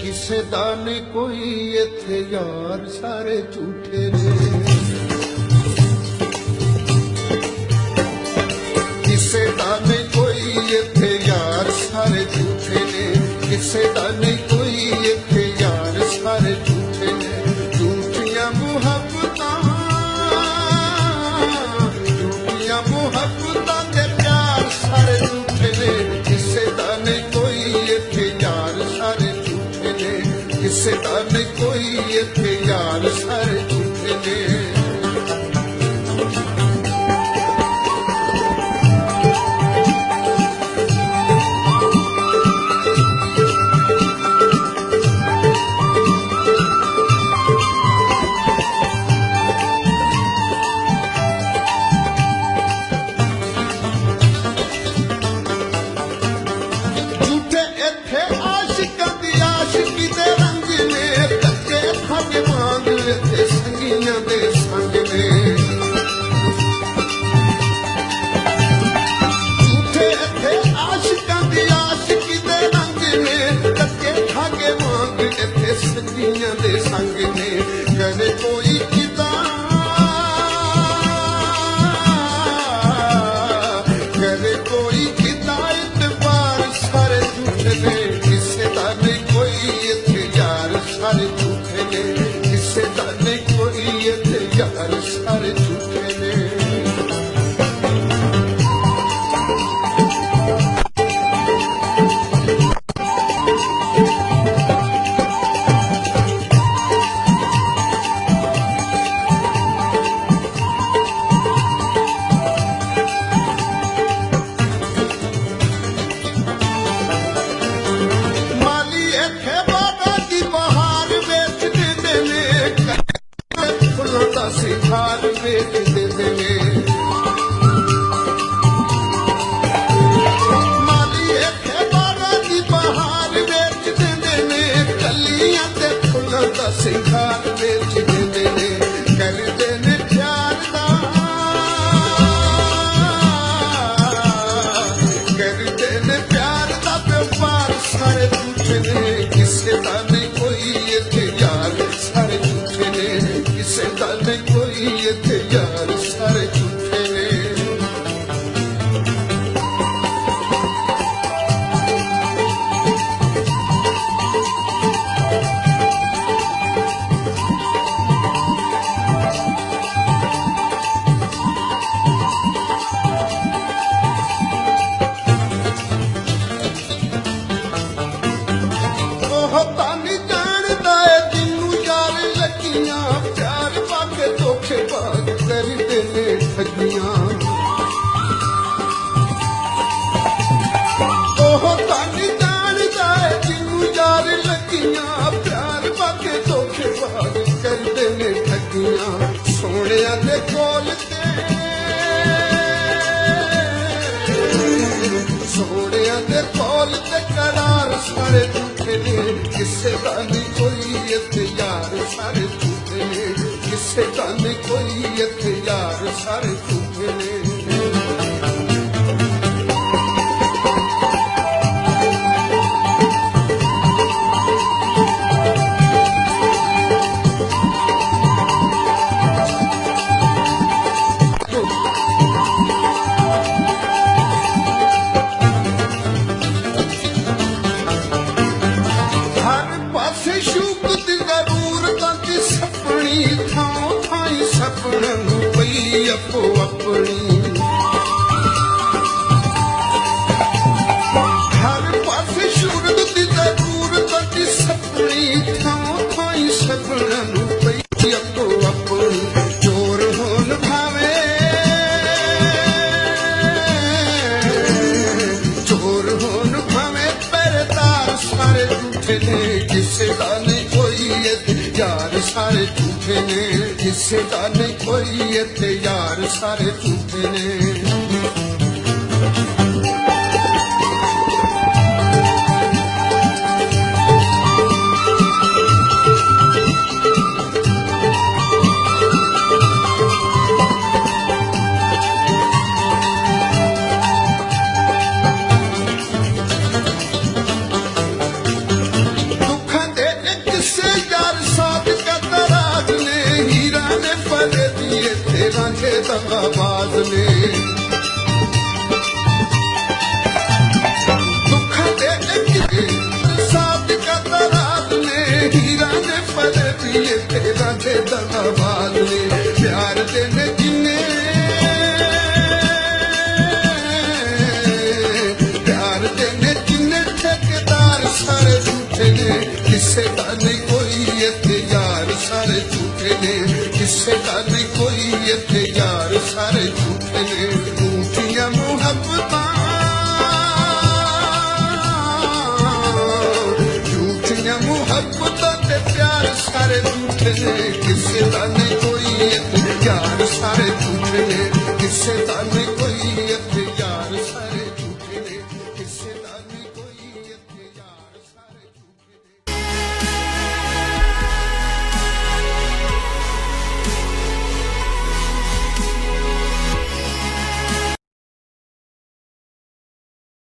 किसे दा नहीं कोई इत्थे यार सारे झूठे ने किसे दा नहीं कोई इत्थे यार सारे झूठे ने किसे दा नहीं कोई इत्थे यार सारे झूठे ने झूठियां मुहब्बतां दे प्यार सारे झूठे ने किसे दा नहीं कोई इत्थे यार सारे झूठे ने किसे दा नहीं कोई इत्थे यार सारे झूठे ने दे संग ने करे कोई किदा करे कोई किदा इतबार सारे झूठे ने किसे दा नहीं कोई इत्थे यार सारे झूठे ने किसे दा नहीं कोई इत्थे यार सारे झूठे ने सिखार बेच देते ने माली इत्थे बारां दी बहार बेच देते ने कलियां ते फुल्लां दा सिखार बेच देते ने करदे ने प्यार दा करदे ने प्यार दा व्यापार सारे झूठे ने किसे दा नहीं कोई इत्थे यार सारे झूठे ने किसे दा नहीं कोई इत्थे यार सारे झूठे ने करते ने ठगियां ओह तानी जानदा है जिन्नू यार लगियां प्यार बाके धोखेबाज करते ने ठगियां सोहणिया दे कोल ते सोहणिया दे कोल ते करार सारे झूठे ने किसे दा नहीं कोई इत्थे यार सारे झूठे ने किसे दा नहीं कोई इत्थे यार सारे झूठे ने हर पासे शूक दी जरूरतां दी सपनी थां थाई सपनन पई अपो अपनी हर पासे शूरत दी जरूरतां दी सपनी थां थाई सपनन पई अपो अपनी चोर होन भावे चोर होन भावे पहरेदार सारे झूठे ने किसे दा नहीं कोई इत्थे यार सारे झूठे ने किसे दा नहीं कोई इत्थे यार सारे झूठे ने दगाबाज ने दुखा दे के साथ का तराज ने हीरा ने पले पिए तेरा दे दगाबाज ने प्यार देने जिन्ने प्यार देने जिन्ने ठेकेदार सारे झूठे ने किसे का नहीं कोई इत्थे यार सारे झूठे ने किसे का नहीं कोई इत्थे यार सारे झूठे ने झूठियां मुहब्बतां झूठियां मुहब्बतां ते प्यार सारे झूठे ने किसे का नहीं कोई इत्थे यार सारे झूठे ने किसे का नहीं